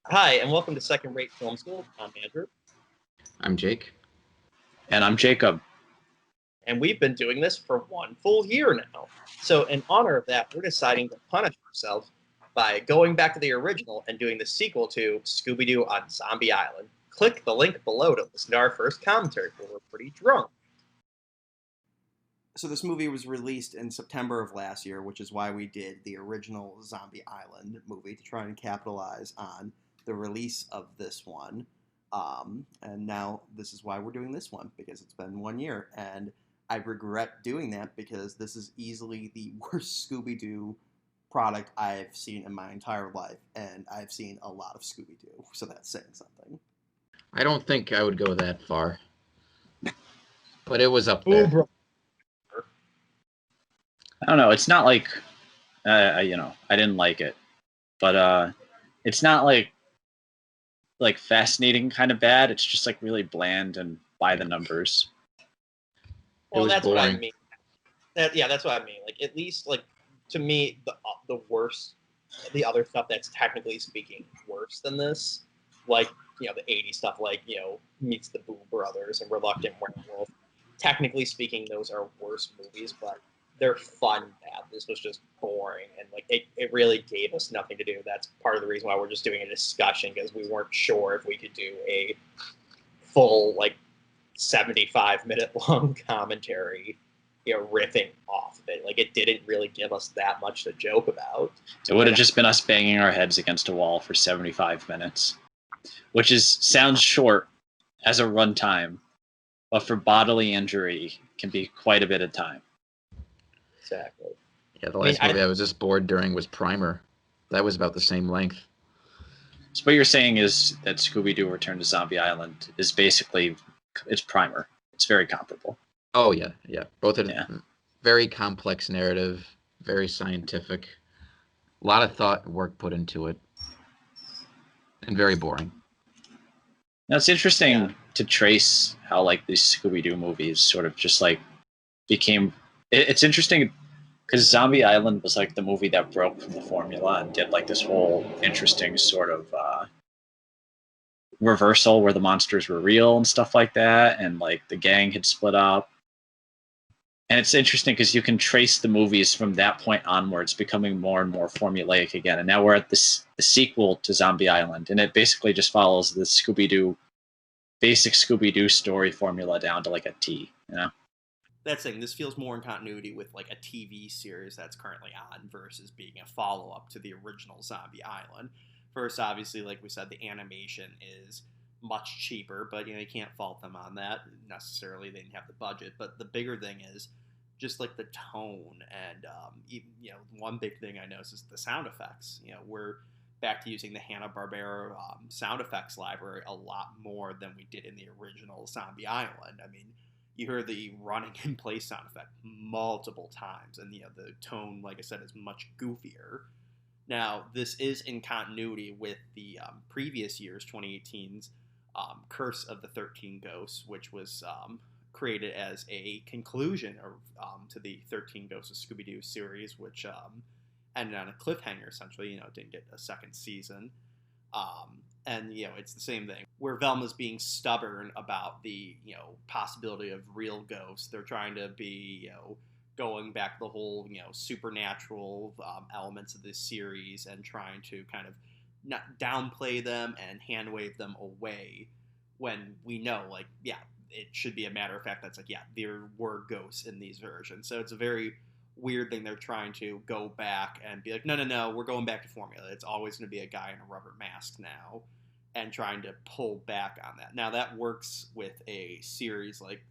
Hi, and welcome to Second Rate Film School. I'm Andrew, I'm Jake. And I'm Jacob. and we've been doing this for one full year now. So, in honor of that, we're deciding to punish ourselves by going back to the original and doing the sequel to Scooby-Doo on Zombie Island. Click the link below to listen to our first commentary, where we're pretty drunk. So this movie was released in September of last year, which is why we did the original Zombie Island movie to try and capitalize on the release of this one. And now this is why we're doing this one, because it's been 1 year. And I regret doing that because this is easily the worst Scooby-Doo product I've seen in my entire life. And I've seen a lot of Scooby-Doo, so that's saying something. I don't think I would go that far, but it was up there. Ooh, bro. I don't know. It's not like, I didn't like it, but it's not like fascinating kind of bad. It's just like really bland and by the numbers. Well, was that's what I boring. mean. That's what I mean. Like, at least, like, to me, the worst, the other stuff that's technically speaking worse than this, like, the 80s stuff, like, Meets the Boo Brothers and Reluctant Werewolf. Technically speaking, those are worse movies, but they're fun bad. This was just boring, and, like, it really gave us nothing to do. That's part of the reason why we're just doing a discussion, because we weren't sure if we could do a full, like, 75-minute long commentary, riffing off of it. Like, it didn't really give us that much to joke about. It would have just been us banging our heads against a wall for 75 minutes, which sounds short as a runtime, but for bodily injury can be quite a bit of time. Exactly. Yeah, the last movie I was just bored during was Primer. That was about the same length. So what you're saying is that Scooby-Doo Return to Zombie Island is basically, it's Primer. It's very comparable. Oh, yeah. Both are very complex narrative, very scientific. A lot of thought and work put into it. And very boring. Now, it's interesting to trace how, like, these Scooby-Doo movies sort of just, like, became... It's interesting because Zombie Island was, like, the movie that broke from the formula and did, like, this whole interesting sort of reversal where the monsters were real and stuff like that, and, like, the gang had split up. And it's interesting because you can trace the movies from that point onwards becoming more and more formulaic again. And now we're at the sequel to Zombie Island, and it basically just follows the basic Scooby-Doo story formula down to, like, a T, That's saying this feels more in continuity with like a TV series that's currently on versus being a follow-up to the original Zombie Island. First, obviously, like we said, the animation is much cheaper, but you can't fault them on that necessarily. They didn't have the budget, but the bigger thing is just like the tone and one big thing I noticed is the sound effects. We're back to using the Hanna-Barbera sound effects library a lot more than we did in the original Zombie Island. I mean, you hear the running in place sound effect multiple times, and the tone, like I said, is much goofier. Now, this is in continuity with the previous year's 2018's Curse of the 13 Ghosts, which was created as a conclusion to the 13 Ghosts of Scooby-Doo series, which ended on a cliffhanger, essentially. It didn't get a second season. And it's the same thing where Velma's being stubborn about the possibility of real ghosts. They're trying to be going back the whole supernatural elements of this series and trying to kind of not downplay them and hand wave them away, when we know it should be a matter of fact that's like there were ghosts in these versions. So it's a very weird thing. They're trying to go back and be like, no, we're going back to formula. It's always going to be a guy in a rubber mask now, and trying to pull back on that. Now that works with a series like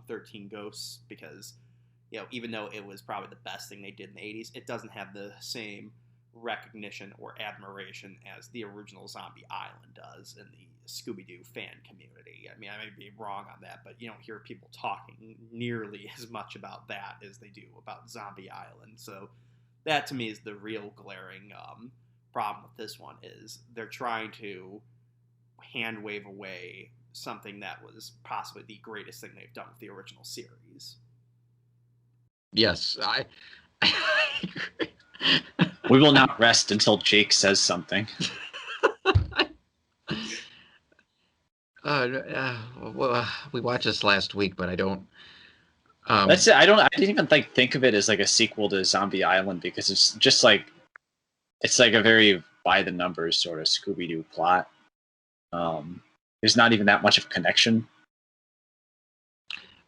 13 Ghosts because even though it was probably the best thing they did in the 80s, it doesn't have the same recognition or admiration as the original Zombie Island does in the Scooby-Doo fan community. I mean, I may be wrong on that, but you don't hear people talking nearly as much about that as they do about Zombie Island. So that to me is the real glaring problem with this one, is they're trying to hand wave away something that was possibly the greatest thing they've done with the original series. Yes, I agree. We will not rest until Jake says something. Well, we watched this last week, but I don't. That's it. I didn't even think of it as like a sequel to Zombie Island because it's just like it's like a very by the numbers sort of Scooby-Doo plot. There's not even that much of a connection.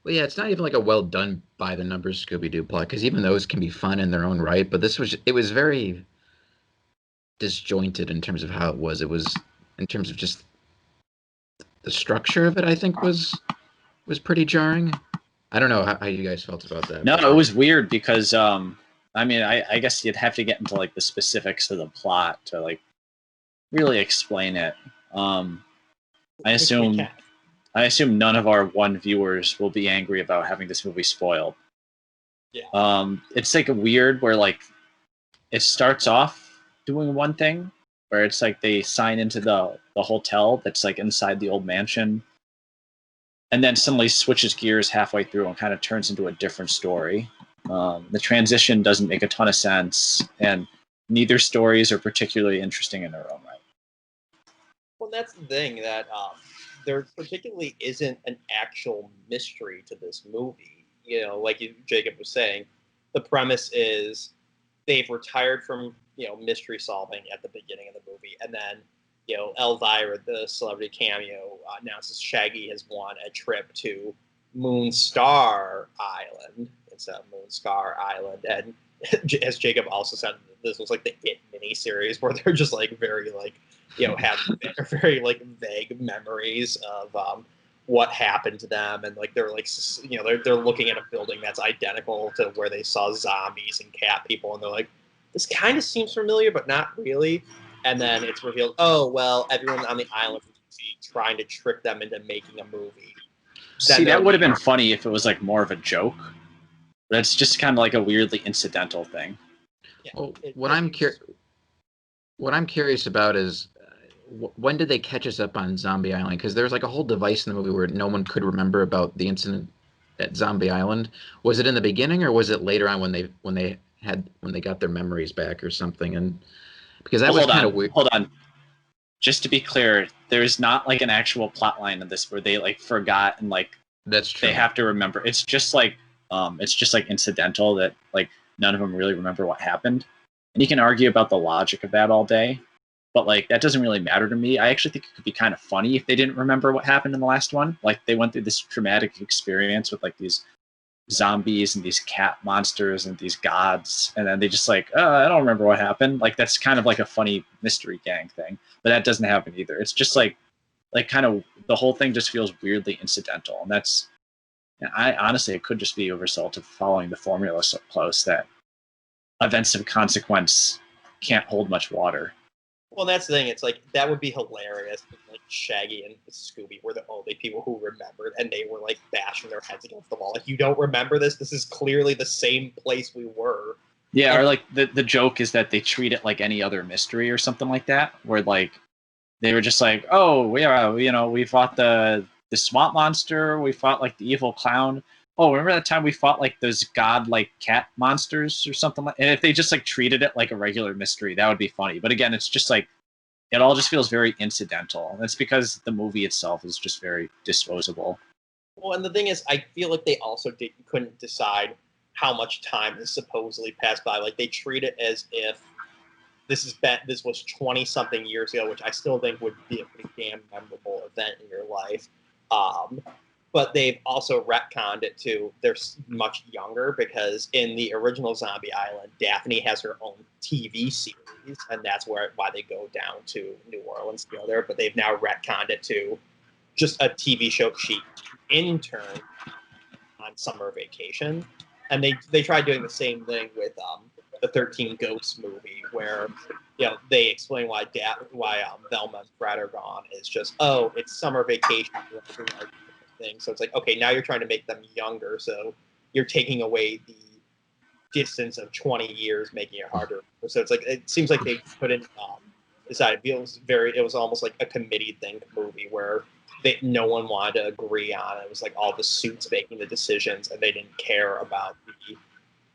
Well, yeah, it's not even like a well done by the numbers Scooby-Doo plot because even those can be fun in their own right. But it was very disjointed in terms of how it was. It was in terms of just the structure of it. I think was pretty jarring. I don't know how you guys felt about that. No, But it was weird because I mean, I guess you'd have to get into like the specifics of the plot to like really explain it. I Which we assume can. I assume none of our one viewers will be angry about having this movie spoiled. Yeah. It's like a weird where like it starts off doing one thing where it's like they sign into the hotel that's like inside the old mansion and then suddenly switches gears halfway through and kind of turns into a different story. The transition doesn't make a ton of sense, and neither stories are particularly interesting in their own right. Well, that's the thing that there particularly isn't an actual mystery to this movie. Like Jacob was saying, the premise is they've retired from mystery solving at the beginning of the movie, and then Elvira, the celebrity cameo, announces Shaggy has won a trip to Moonstar Island instead of Moonscar Island, and as Jacob also said, this was like the It miniseries where they're just like very like have very like vague memories of what happened to them, and like they're like they're looking at a building that's identical to where they saw zombies and cat people, and they're like, this kind of seems familiar, but not really. And then it's revealed, oh well, everyone on the island was trying to trick them into making a movie. See, that would have been funny if it was like more of a joke. But it's just kind of like a weirdly incidental thing. Yeah, well, what I'm curious about is when did they catch us up on Zombie Island? Because there's like a whole device in the movie where no one could remember about the incident at Zombie Island. Was it in the beginning or was it later on when they got their memories back or something? And because that was kind of weird. Hold on. Just to be clear, there's not like an actual plot line in this where they like forgot and like That's true. they have to remember. It's just like incidental that like none of them really remember what happened. And you can argue about the logic of that all day, but like that doesn't really matter to me. I actually think it could be kind of funny if they didn't remember what happened in the last one. Like they went through this traumatic experience with like these zombies and these cat monsters and these gods, and then they just like, I don't remember what happened. Like that's kind of like a funny mystery gang thing, but that doesn't happen either. It's just like kind of the whole thing just feels weirdly incidental, and that's I honestly it could just be a result of following the formula so close that events of consequence can't hold much water. Well, that's the thing. It's like that would be hilarious. Like Shaggy and Scooby were the only people who remembered, and they were like bashing their heads against the wall. Like, you don't remember this? This is clearly the same place we were. Yeah, or like the joke is that they treat it like any other mystery or something like that, where like they were just like, oh yeah, we fought the swamp monster, we fought like the evil clown. Oh, remember that time we fought like those god-like cat monsters or something like? And if they just like treated it like a regular mystery, that would be funny. But again, it's just like it all just feels very incidental. And that's because the movie itself is just very disposable. Well, and the thing is, I feel like they also couldn't decide how much time has supposedly passed by. Like they treat it as if this was 20 something years ago, which I still think would be a pretty damn memorable event in your life. But they've also retconned it to they're much younger, because in the original Zombie Island, Daphne has her own TV series, and that's why they go down to New Orleans to go there. But they've now retconned it to just a TV show she interned on summer vacation, and they tried doing the same thing with the 13 Ghosts movie, where they explain why Velma and Fred are gone. It's just, oh, it's summer vacation thing. So it's like, okay, now you're trying to make them younger, so you're taking away the distance of 20 years, making it harder. So it's like it seems like they couldn't decide. It was almost like a committee thing movie where no one wanted to agree on it. It was like all the suits making the decisions, and they didn't care about the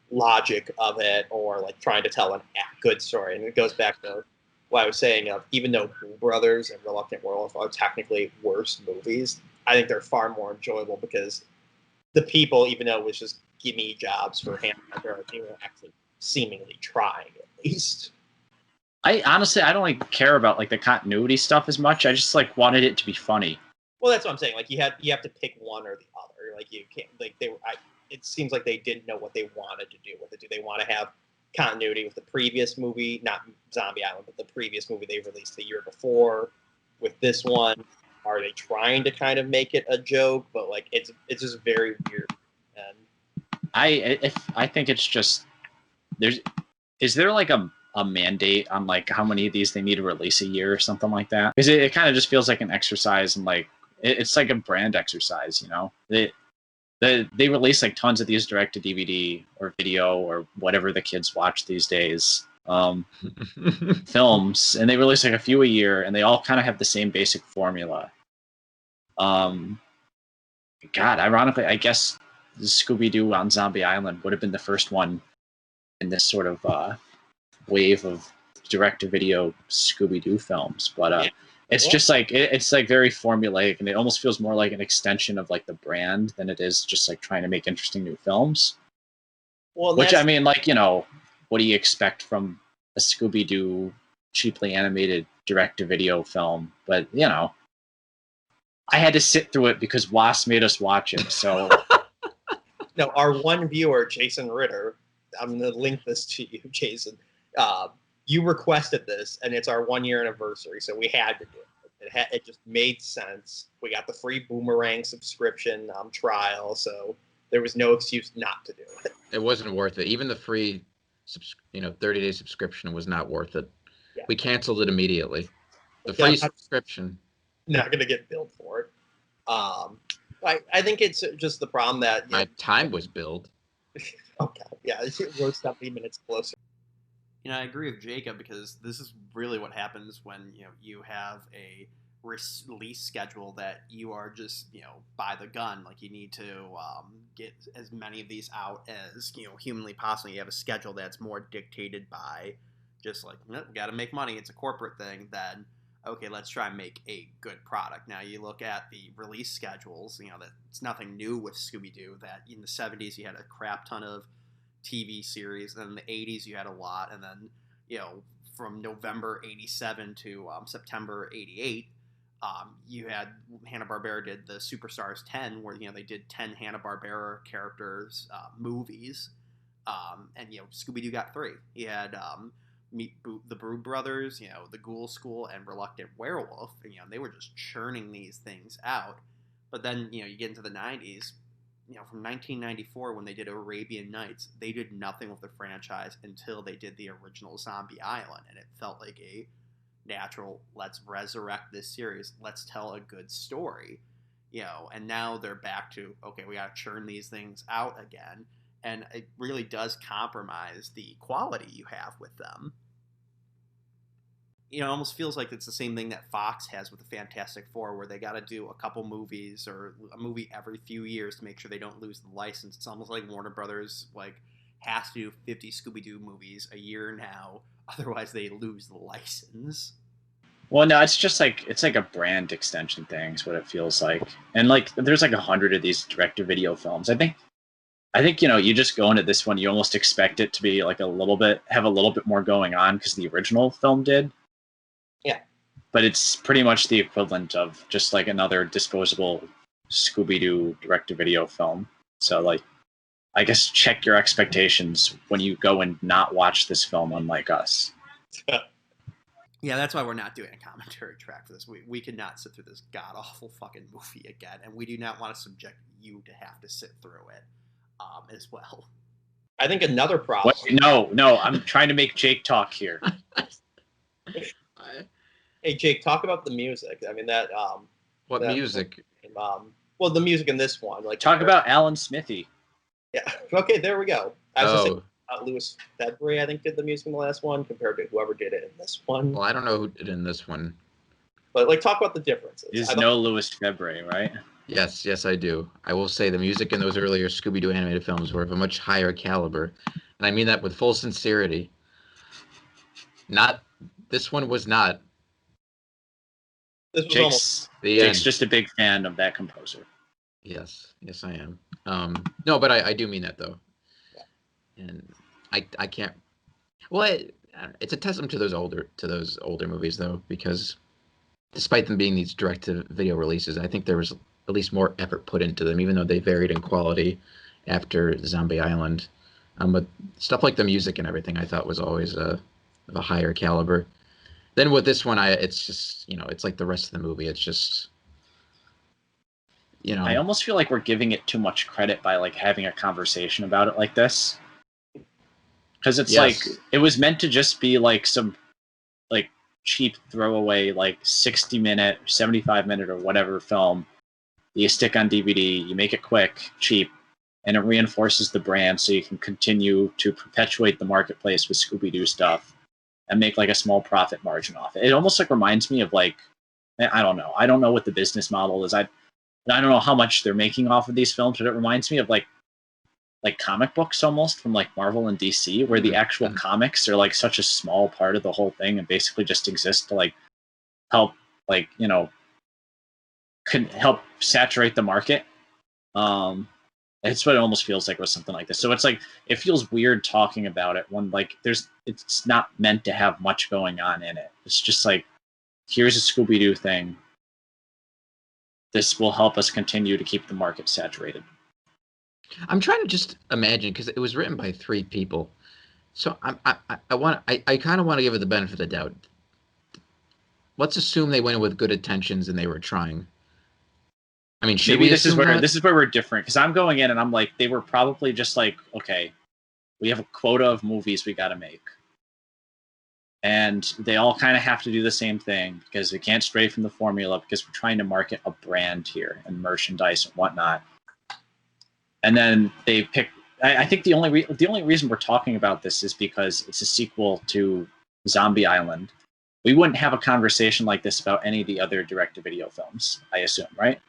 logic of it or like trying to tell a good story. And it goes back to what I was saying of even though Boo Brothers and Reluctant Werewolf are technically worse movies, I think they're far more enjoyable because the people, even though it was just gimme jobs for Hanna-Barbera, they were actually seemingly trying at least. I honestly, I don't like care about like the continuity stuff as much. I just like wanted it to be funny. Well, that's what I'm saying. Like you have to pick one or the other. Like you can't. Like it seems like they didn't know what they wanted to do with it. Do they want to have continuity with the previous movie, not Zombie Island, but the previous movie they released the year before? With this one, are they trying to kind of make it a joke? But like it's just very weird. And I think it's just is there like a mandate on like how many of these they need to release a year or something like that? Because it kind of just feels like an exercise and like it's like a brand exercise, you know. They release like tons of these direct to DVD or video or whatever the kids watch these days, films, and they release like a few a year, and they all kind of have the same basic formula. God, ironically, I guess Scooby-Doo on Zombie Island would have been the first one in this sort of wave of direct-to-video Scooby-Doo films, but it's just like it's like very formulaic, and it almost feels more like an extension of like the brand than it is just like trying to make interesting new films. well, Which I mean, like, you know, what do you expect from a Scooby-Doo cheaply animated direct-to-video film? But you know, I had to sit through it because Was made us watch it. So no, our one viewer, Jason Ritter. I'm going to link this to you, Jason. You requested this, and it's our 1 year anniversary, so we had to do it. It just made sense. We got the free Boomerang subscription trial, so there was no excuse not to do it. It wasn't worth it. Even the free, 30-day subscription was not worth it. Yeah. We canceled it immediately. The free subscription. Not going to get billed for it. I think it's just the problem that my time was billed. Okay, yeah, we're 70 minutes closer. I agree with Jacob because this is really what happens when you have a release schedule that you are just by the gun. Like you need to get as many of these out as humanly possible. You have a schedule that's more dictated by just like we got to make money. It's a corporate thing. Then okay, let's try and make a good product. Now you look at the release schedules. That it's nothing new with Scooby-Doo. That in the 70s you had a crap ton of TV series, and in the 80s you had a lot, and then from November 87 to September 88 you had Hanna-Barbera did the Superstars 10 where they did 10 Hanna-Barbera characters movies, and Scooby-Doo got 3. You had Meet the Boo Brothers, the Ghoul School, and Reluctant Werewolf, and they were just churning these things out. But then you get into the 90s, from 1994 when they did Arabian Nights, they did nothing with the franchise until they did the original Zombie Island, and it felt like a natural, let's resurrect this series, let's tell a good story, and now they're back to, okay, we gotta churn these things out again, and it really does compromise the quality you have with them. It almost feels like it's the same thing that Fox has with the Fantastic Four, where they got to do a couple movies or a movie every few years to make sure they don't lose the license. It's almost like Warner Brothers has to do 50 Scooby-Doo movies a year now, otherwise they lose the license. Well, no, it's just like it's like a brand extension thing is what it feels like. And there's 100 of these direct-to-video films. I think you just go into this one, you almost expect it to be have a little bit more going on because the original film did. Yeah. But it's pretty much the equivalent of just another disposable Scooby-Doo direct-to-video film. So I guess check your expectations when you go and not watch this film, unlike us. Yeah, that's why we're not doing a commentary track for this. We could not sit through this god-awful fucking movie again, and we do not want to subject you to have to sit through it as well. I think another problem... No, I'm trying to make Jake talk here. Hey, Jake, talk about the music. I mean, what music? Well, the music in this one. Talk about Alan Smithy. Yeah. Okay, there we go. I was going to say Louis Febvre, I think, did the music in the last one compared to whoever did it in this one. Well, I don't know who did in this one. But, talk about the differences. There's no Louis Febvre, right? Yes, I do. I will say the music in those earlier Scooby-Doo animated films were of a much higher caliber. And I mean that with full sincerity. Not This one was not. This was almost Jake's just a big fan of that composer. Yes, I am. No, but I do mean that though, and I can't. Well, it's a testament to those older movies though, because despite them being these direct-to-video releases, I think there was at least more effort put into them, even though they varied in quality after Zombie Island. But stuff like the music and everything, I thought was always of a higher caliber. Then with this one, it's just it's like the rest of the movie. It's just I almost feel like we're giving it too much credit by like having a conversation about it like this, because it's like it was meant to just be like some like cheap throwaway like 60-minute, 75-minute or whatever film you stick on DVD, you make it quick, cheap, and it reinforces the brand so you can continue to perpetuate the marketplace with Scooby-Doo stuff and make like a small profit margin off it. It almost like reminds me of like, I don't know what the business model is. I don't know how much they're making off of these films, but it reminds me of like comic books almost from like Marvel and DC, where the actual comics are like such a small part of the whole thing and basically just exist to like help like can help saturate the market. It's what it almost feels like with something like this. So it's like it feels weird talking about it when like it's not meant to have much going on in it. It's just like, here's a Scooby-Doo thing. This will help us continue to keep the market saturated. I'm trying to just imagine, because it was written by 3 people, so I kind of want to give it the benefit of the doubt. Let's assume they went in with good intentions and they were trying. I mean, maybe this is where we're different, because I'm going in and I'm like, they were probably just like, okay, we have a quota of movies we got to make, and they all kind of have to do the same thing because they can't stray from the formula because we're trying to market a brand here and merchandise and whatnot. And then they pick. I think the only reason we're talking about this is because it's a sequel to Zombie Island. We wouldn't have a conversation like this about any of the other direct-to-video films, I assume, right?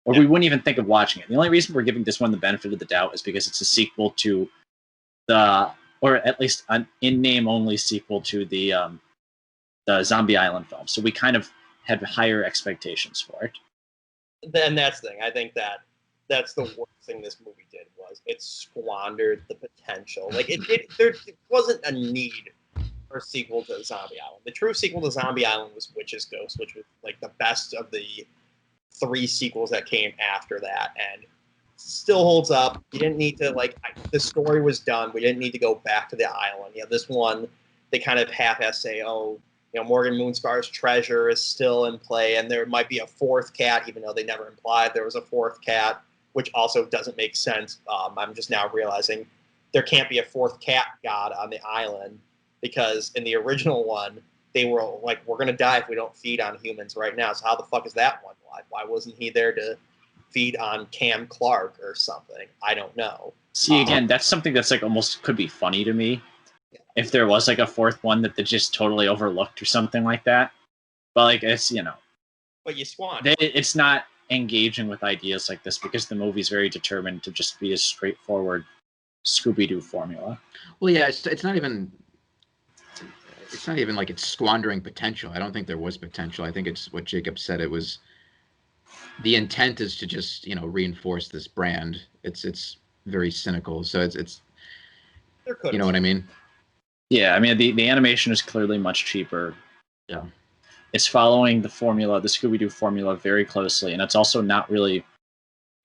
Or we wouldn't even think of watching it. The only reason we're giving this one the benefit of the doubt is because it's a sequel to or at least an in-name only sequel to the Zombie Island film. So we kind of had higher expectations for it. And that's the thing. I think that's the worst thing this movie did was it squandered the potential. Like there wasn't a need for a sequel to Zombie Island. The true sequel to Zombie Island was Witch's Ghost, which was like the best of the 3 sequels that came after that, and still holds up. You didn't need to the story was done. We didn't need to go back to the island. This one they kind of half-ass say, Morgan Moonscar's treasure is still in play, and there might be a 4th cat, even though they never implied there was a 4th cat, which also doesn't make sense. I'm just now realizing there can't be a 4th cat god on the island, because in the original one, they were like, we're going to die if we don't feed on humans right now. So how the fuck is that one? Why wasn't he there to feed on Cam Clark or something? I don't know. See, again, that's something that's like almost could be funny to me. If there was like a 4th one that they just totally overlooked or something like that. But like, it's, But you swan. It's not engaging with ideas like this because the movie's very determined to just be a straightforward Scooby-Doo formula. Well, yeah, it's not even like it's squandering potential. I don't think there was potential. I think it's what Jacob said. It was the intent is to just reinforce this brand. It's very cynical. So it's you know what I mean? Yeah, I mean the animation is clearly much cheaper. Yeah. It's following the formula, the Scooby-Doo formula, very closely, and it's also not really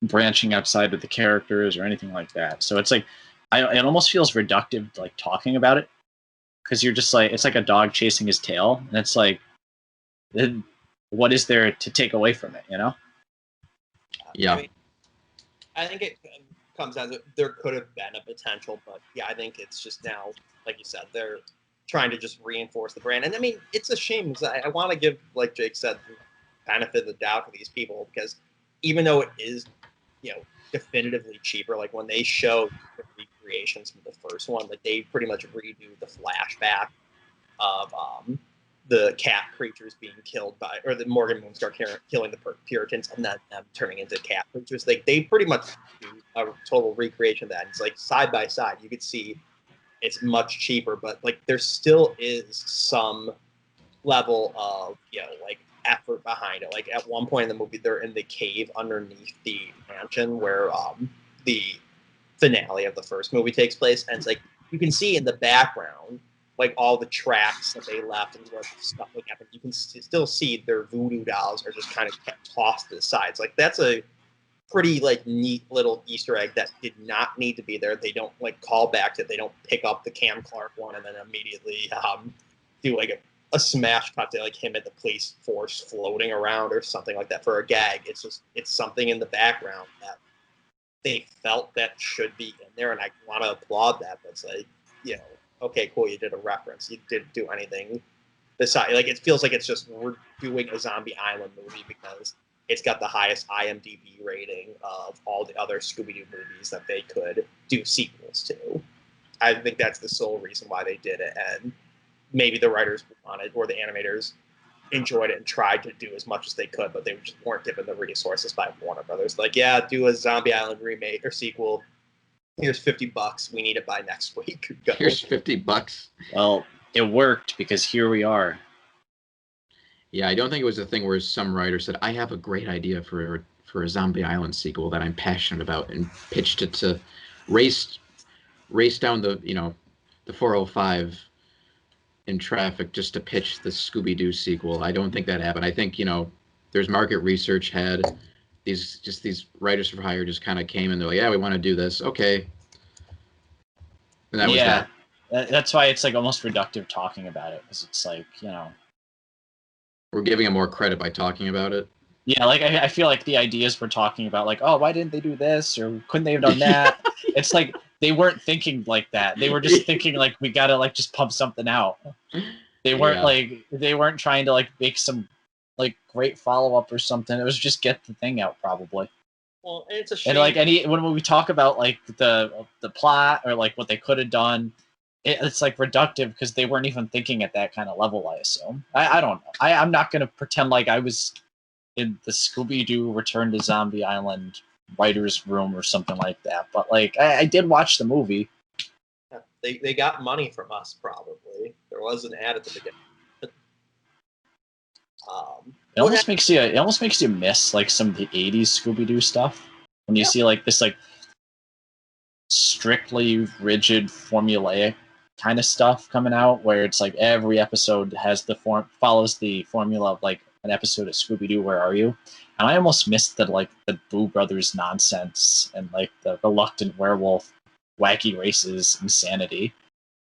branching outside of the characters or anything like that. So it's like, it almost feels reductive, like talking about it, because you're just like, it's like a dog chasing his tail, and it's like, what is there to take away from it? Yeah. I think it comes down to there could have been a potential, but yeah, I think it's just now, like you said, they're trying to just reinforce the brand. And I mean, it's a shame because I want to give, like Jake said, the benefit of the doubt to these people, because even though it is, definitively cheaper, like when they show the recreations from the first one, like they pretty much redo the flashback of the cat creatures being killed by, or the Morgan Moonstar killing the Puritans and then them turning into cat creatures. Like they pretty much do a total recreation of that. It's like side by side, you could see it's much cheaper, but like there still is some level of like effort behind it. Like at one point in the movie, they're in the cave underneath the mansion where the finale of the first movie takes place, and it's like you can see in the background like all the tracks that they left and what stuff like happened. You can still see their voodoo dolls are just kind of kept tossed to the sides. Like that's a pretty like neat little Easter egg that did not need to be there. They don't like call back to it. They don't pick up the Cam Clark one and then immediately do like a smash cut to like him at the police force floating around or something like that for a gag. It's something in the background that they felt that should be in there, and I want to applaud that. But it's like, okay, cool, you did a reference. You didn't do anything besides. Like it feels like it's just we're doing a Zombie Island movie because it's got the highest IMDb rating of all the other Scooby-Doo movies that they could do sequels to. I think that's the sole reason why they did it, and maybe the writers wanted or the animators enjoyed it and tried to do as much as they could, but they just weren't given the resources by Warner Brothers. Like, yeah, do a Zombie Island remake or sequel. Here's $50. We need it by next week. Go. Here's $50. Well, it worked because here we are. Yeah, I don't think it was a thing where some writer said, "I have a great idea for a Zombie Island sequel that I'm passionate about," and pitched it to race down the 405 in traffic just to pitch the Scooby-Doo sequel. I don't think that happened. I think, there's market research had these writers for hire just kind of came and they're like, yeah, we want to do this. Okay. And that was that. That's why it's like almost reductive talking about it, because it's like, We're giving them more credit by talking about it. Yeah, like I feel like the ideas we're talking about, like, oh, why didn't they do this, or couldn't they have done that? It's like they weren't thinking like that. They were just thinking like we gotta like just pump something out. They weren't trying to like make some like great follow up or something. It was just get the thing out probably. Well, and it's a shame. And like when we talk about like the plot or like what they could have done, it's like reductive because they weren't even thinking at that kind of level. I assume. I don't know. I'm not gonna pretend like I was in the Scooby-Doo Return to Zombie Island writer's room or something like that. But like, I did watch the movie. They got money from us, probably. There was an ad at the beginning. It almost makes you miss like some of the '80s Scooby-Doo stuff when you see like this like strictly rigid formulaic kind of stuff coming out, where it's like every episode has follows the formula of like an episode of Scooby-Doo, Where Are You? And I almost missed the Boo Brothers nonsense and like the reluctant werewolf wacky races insanity.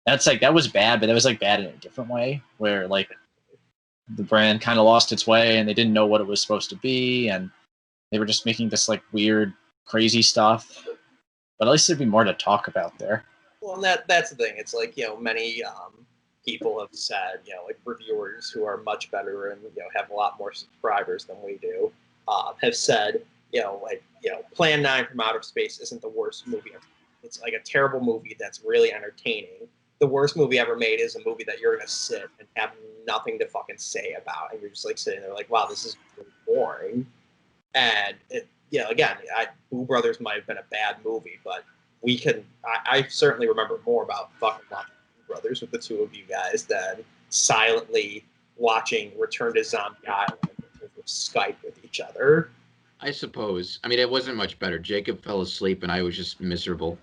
That's like, that was bad, but that was like bad in a different way, where like the brand kind of lost its way and they didn't know what it was supposed to be, and they were just making this like weird, crazy stuff. But at least there'd be more to talk about there. Well, that's the thing. It's like, many people have said, like reviewers who are much better and, have a lot more subscribers than we do, have said, Plan 9 from Outer Space isn't the worst movie ever. It's like a terrible movie that's really entertaining. The worst movie ever made is a movie that you're going to sit and have nothing to fucking say about. And you're just like sitting there like, wow, this is really boring. And again, Boo Brothers might have been a bad movie, but I certainly remember more about fucking watching Boo Brothers with the two of you guys than silently watching Return to Zombie Island over Skype with each other. I suppose. I mean, it wasn't much better. Jacob fell asleep and I was just miserable.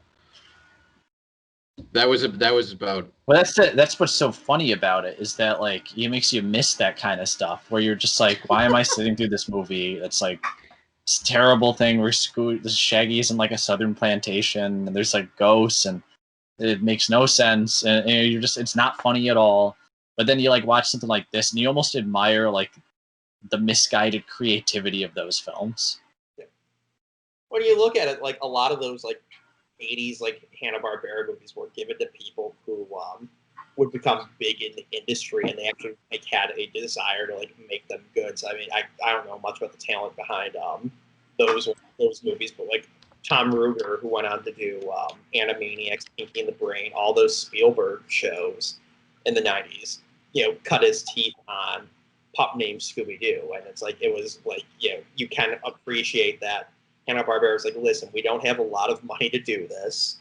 That was about. Well, that's what's so funny about it, is that like it makes you miss that kind of stuff where you're just like, why am I sitting through this movie? It's like this terrible thing where Shaggy's in like a southern plantation and there's like ghosts and it makes no sense, and you're just, it's not funny at all. But then you like watch something like this and you almost admire like the misguided creativity of those films. Yeah. When you look at it, like a lot of those like 80s like Hanna-Barbera movies were given to people who would become big in the industry, and they actually like had a desire to like make them good. So I mean, I don't know much about the talent behind those movies, but like Tom Ruger, who went on to do Animaniacs, Pinky and the Brain, all those Spielberg shows in the 90s, cut his teeth on pup named Scooby-Doo, and it's like, it was like, you can appreciate that Hanna-Barbera is like, listen, we don't have a lot of money to do this.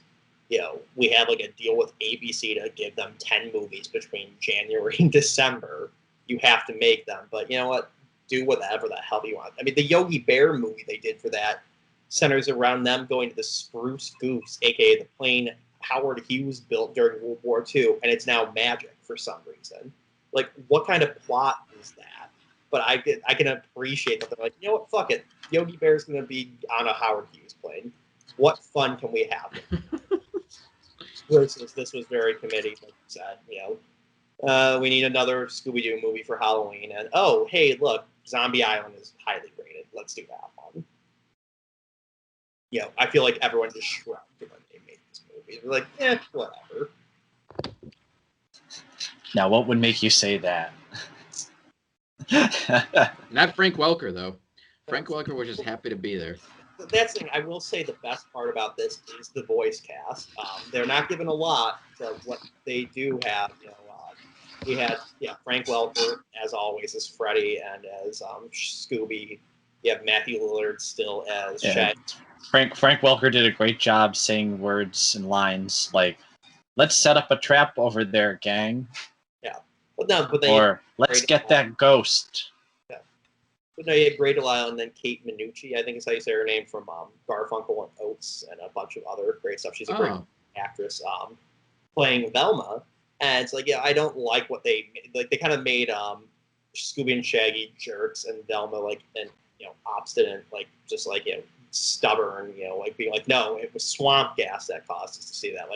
We have like a deal with ABC to give them 10 movies between January and December. you have to make them. But you know what? Do whatever the hell you want. I mean, the Yogi Bear movie they did for that centers around them going to the Spruce Goose, aka the plane Howard Hughes built during World War II, and it's now magic for some reason. Like, what kind of plot is that? But I can appreciate that they're like, you know what, fuck it. Yogi Bear's going to be on a Howard Hughes plane. What fun can we have? Versus this was very committee, like you said, we need another Scooby-Doo movie for Halloween, and oh, hey, look, Zombie Island is highly rated. Let's do that one. I feel like everyone just shrugged when they made this movie. They're like, whatever. Now, what would make you say that? Not Frank Welker, though. Frank Welker was just happy to be there. That's the thing. I will say the best part about this is the voice cast. They're not given a lot, but what they do have, we had Frank Welker as always as Freddy and as Scooby. You have Matthew Lillard still as Shaggy. Frank Welker did a great job saying words and lines like, "Let's set up a trap over there, gang." Yeah, but or "Let's get that ghost." But no, you had Great Delisle and then Kate Minucci, I think is how you say her name, from Garfunkel and Oates and a bunch of other great stuff. She's a great actress playing Velma. And it's like, I don't like what they like. They kind of made Scooby and Shaggy jerks and Velma obstinate, stubborn, being like, no, it was swamp gas that caused us to see that.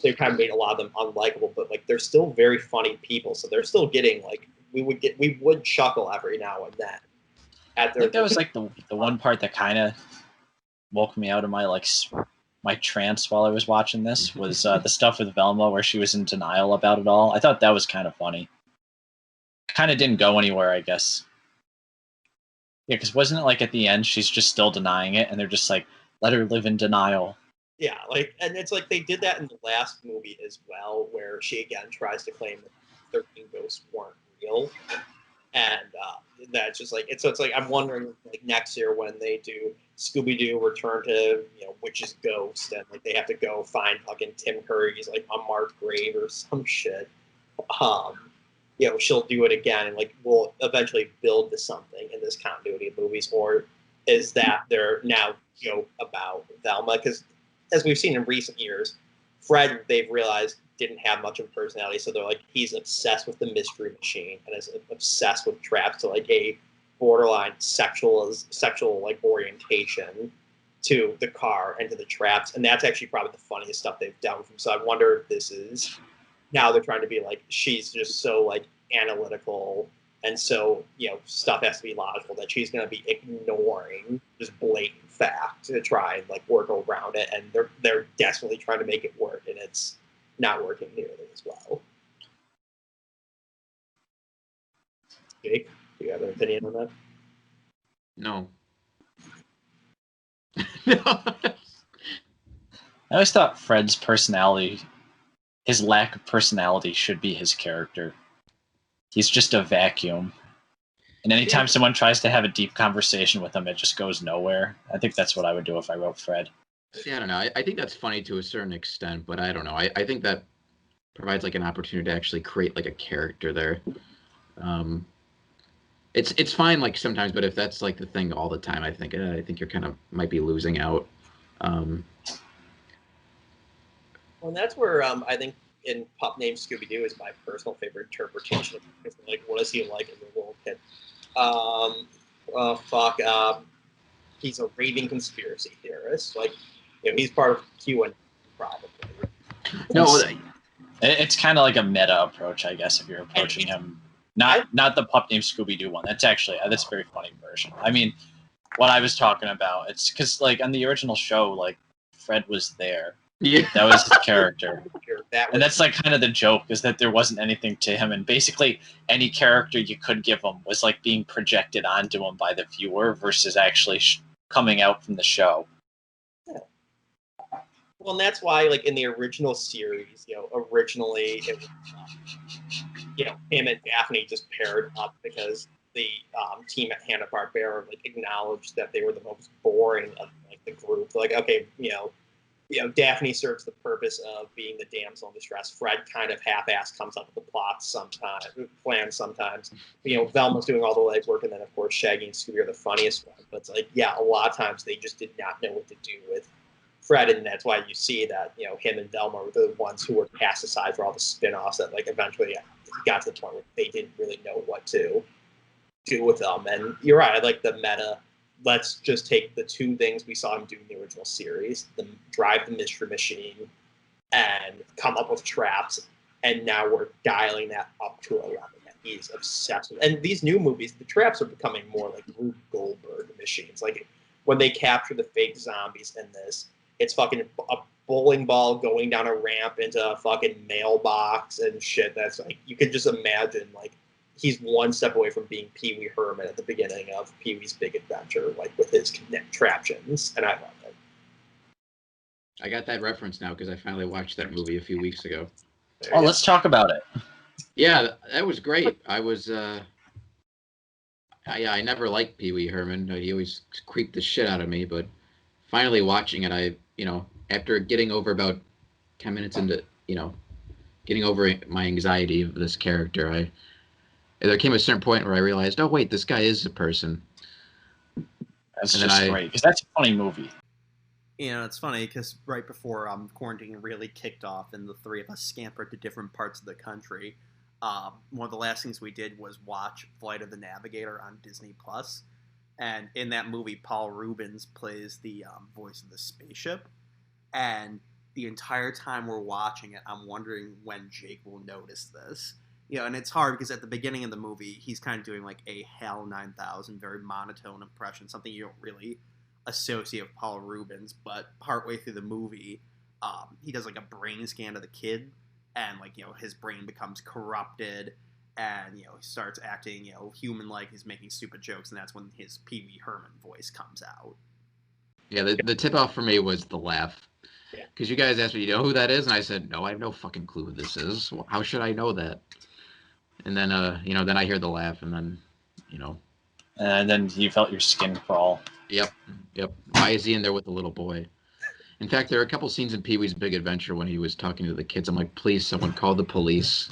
They kind of made a lot of them unlikable, but they're still very funny people, so they're still getting we would chuckle every now and then. I think that was the one part that kind of woke me out of my trance while I was watching this was the stuff with Velma where she was in denial about it all. I thought that was kind of funny. Kind of didn't go anywhere, I guess. Yeah, because wasn't it at the end she's just still denying it, and they're just like, let her live in denial. Yeah, and it's they did that in the last movie as well, where she again tries to claim that 13 ghosts weren't real. And that's just it's I'm wondering next year when they do Scooby-Doo Return to Witch's Ghost, and they have to go find fucking Tim Curry's unmarked grave or some shit. She'll do it again, and we'll eventually build to something in this continuity of movies, or is that they're now about Velma? Because as we've seen in recent years, Fred, they've realized, didn't have much of a personality, so they're he's obsessed with the mystery machine and is obsessed with traps to a borderline sexual orientation to the car and to the traps, and that's actually probably the funniest stuff they've done with him. So I wonder if this is now they're trying to be she's just so analytical and so stuff has to be logical that she's going to be ignoring just blatant fact to try and work around it, and they're desperately trying to make it work, and it's not working nearly as well. Jake, do you have an opinion on that? No. No. I always thought Fred's personality, his lack of personality, should be his character. He's just a vacuum. And anytime someone tries to have a deep conversation with him, it just goes nowhere. I think that's what I would do if I wrote Fred. Yeah, I don't know. I think that's funny to a certain extent, but I don't know. I think that provides an opportunity to actually create a character there. It's fine sometimes, but if that's the thing all the time, I think you're kind of might be losing out. Well, and that's where I think in Pup Named Scooby-Doo is my personal favorite interpretation of what is he like as a little kid? He's a raving conspiracy theorist. He's part of QAnon, probably. No, it's kind of like a meta approach, I guess, if you're approaching him. Not the Pup Named Scooby-Doo one. That's actually that's a very funny version. I mean, what I was talking about, it's because on the original show, Fred was there. Yeah. That was his character. And that's kind of the joke, is that there wasn't anything to him, and basically any character you could give him was being projected onto him by the viewer versus actually coming out from the show. Yeah. Well, and that's why in the original series, originally it was him and Daphne just paired up because the team at Hanna-Barbera acknowledged that they were the most boring of the group. Okay, Daphne serves the purpose of being the damsel in distress. Fred kind of half-ass comes up with the plots sometimes, plans sometimes. Velma's doing all the legwork, and then of course Shaggy and Scooby are the funniest ones. But it's like, a lot of times they just did not know what to do with Fred, and that's why you see that him and Velma were the ones who were cast aside for all the spin-offs that eventually got to the point where they didn't really know what to do with them. And you're right, I like the meta. Let's just take the two things we saw him do in the original series, drive the Mystery Machine and come up with traps, and now we're dialing that up to a level that he's obsessed with. And these new movies, the traps are becoming more like Rube Goldberg machines. Like when they capture the fake zombies in this, it's fucking a bowling ball going down a ramp into a fucking mailbox and shit. That's like, you could just imagine he's one step away from being Pee Wee Herman at the beginning of Pee Wee's Big Adventure, with his contraptions, and I love it. I got that reference now because I finally watched that movie a few weeks ago. Let's talk about it. Yeah, that was great. I was, I never liked Pee Wee Herman. He always creeped the shit out of me, but finally watching it, after getting over about 10 minutes into, getting over my anxiety of this character, there came a certain point where I realized, oh wait, this guy is a person. That's just great because that's a funny movie. It's funny because right before quarantine really kicked off and the three of us scampered to different parts of the country, one of the last things we did was watch Flight of the Navigator on Disney Plus, and in that movie, Paul Rubens plays the voice of the spaceship, and the entire time we're watching it, I'm wondering when Jake will notice this. And it's hard because at the beginning of the movie, he's kind of doing a HAL 9000, very monotone impression, something you don't really associate with Paul Rubens. But partway through the movie, he does a brain scan of the kid, and his brain becomes corrupted, and he starts acting human-like. He's making stupid jokes, and that's when his Pee Wee Herman voice comes out. Yeah, the tip-off for me was the laugh. Because you guys asked me, you know who that is? And I said, no, I have no fucking clue who this is. How should I know that? And then, then I hear the laugh, and then, And then you felt your skin crawl. Yep. Why is he in there with the little boy? In fact, there are a couple scenes in Pee Wee's Big Adventure when he was talking to the kids. I'm like, please, someone call the police.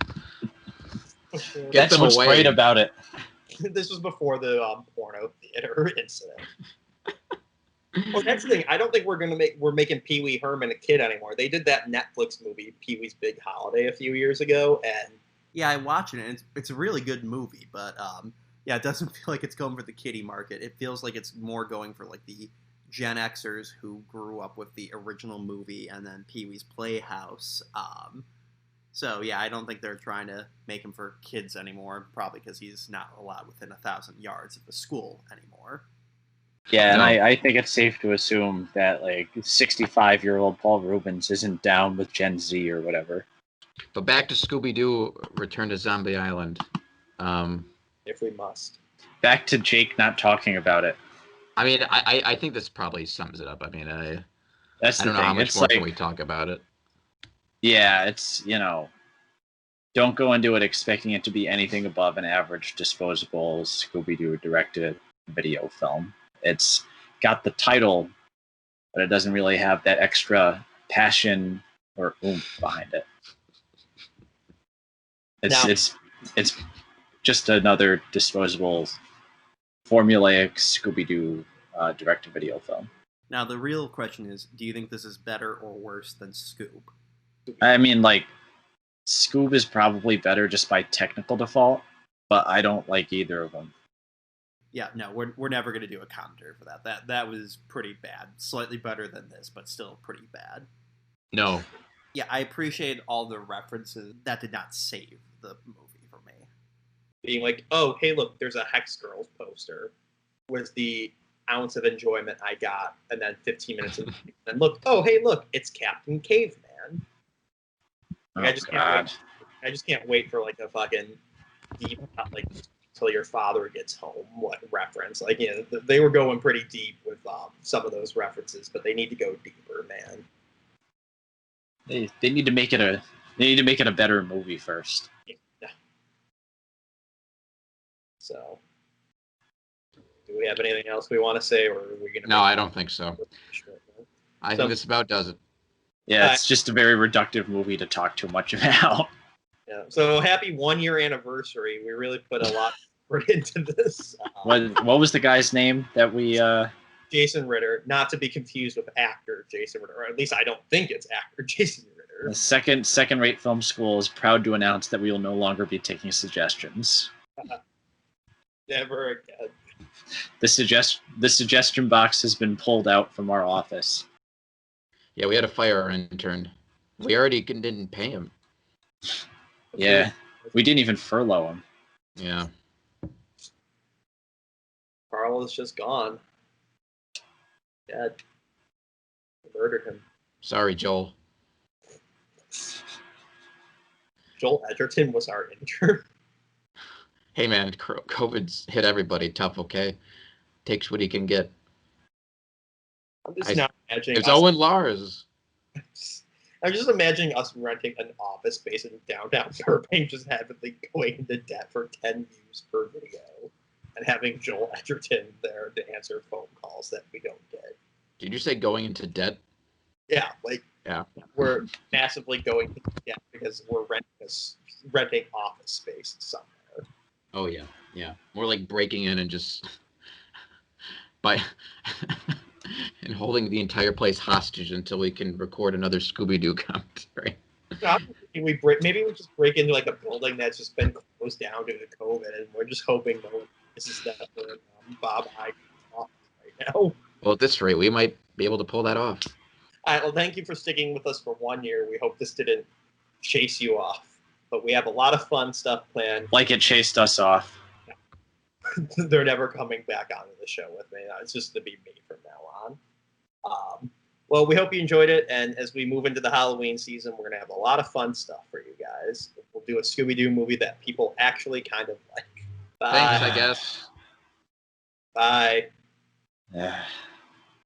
That's what's great about it. This was before the porno theater incident. Well, that's the thing. I don't think we're making Pee Wee Herman a kid anymore. They did that Netflix movie, Pee Wee's Big Holiday, a few years ago, and yeah, I watched it, and it's a really good movie, but it doesn't feel like it's going for the kiddie market. It feels like it's more going for the Gen Xers who grew up with the original movie and then Pee Wee's Playhouse. So yeah, I don't think they're trying to make him for kids anymore, probably because he's not allowed within 1,000 yards of the school anymore. Yeah, and I think it's safe to assume that 65-year-old Paul Rubens isn't down with Gen Z or whatever. But back to Scooby-Doo Return to Zombie Island. If we must. Back to Jake not talking about it. I mean, I think this probably sums it up. I mean, I don't know how much more can we talk about it. Yeah, it's, don't go into it expecting it to be anything above an average disposable Scooby-Doo directed video film. It's got the title, but it doesn't really have that extra passion or oomph behind it. It's just another disposable, formulaic Scooby-Doo direct-to-video film. Now, the real question is, do you think this is better or worse than Scoob? I mean, Scoob is probably better just by technical default, but I don't like either of them. Yeah, no, we're never going to do a commentary for that. That was pretty bad. Slightly better than this, but still pretty bad. No. Yeah, I appreciate all the references. That did not save the movie for me. Being like, oh, hey, look, there's a Hex Girls poster, was the ounce of enjoyment I got, and then 15 minutes of and look, oh, hey, look, it's Captain Caveman. I just can't wait for a fucking deep, till your father gets home reference. They were going pretty deep with some of those references, but they need to go deeper, man. They need to make it a better movie first. Yeah. So, do we have anything else we want to say, or are we gonna? No, I don't think so. I think this about does it. Yeah, it's just a very reductive movie to talk too much about. Yeah. So happy 1 year anniversary. We really put a lot of effort into this. What was the guy's name that we? Jason Ritter, not to be confused with actor Jason Ritter, or at least I don't think it's actor Jason Ritter. The second-rate film school is proud to announce that we will no longer be taking suggestions. Never again. The suggestion box has been pulled out from our office. Yeah, we had to fire our intern. We already didn't pay him. Yeah, we didn't even furlough him. Yeah. Carl is just gone. Dead. Murdered him. Sorry, Joel. Joel Edgerton was our intern. Hey, man, COVID's hit everybody tough, okay? Takes what he can get. I'm just now imagining. It's Owen Lars. I'm just imagining us renting an office space in downtown Burbank, just heavily going into debt for 10 views per video, and having Joel Edgerton there to answer phone calls that we don't get. Did you say going into debt? Yeah, we're massively going into debt because we're renting office space somewhere. Oh yeah, yeah. We're like breaking in and just and holding the entire place hostage until we can record another Scooby-Doo commentary. Maybe we just break into like a building that's just been closed down due to COVID, and we're just hoping no one misses that for Bob Iger's office right now. Well, at this rate, we might be able to pull that off. All right, well, thank you for sticking with us for 1 year. We hope this didn't chase you off, but we have a lot of fun stuff planned. Like it chased us off. They're never coming back onto the show with me. It's just to be me from now on. Well, we hope you enjoyed it, and as we move into the Halloween season, we're going to have a lot of fun stuff for you guys. We'll do a Scooby-Doo movie that people actually kind of like. Bye. Thanks, I guess. Bye. Yeah.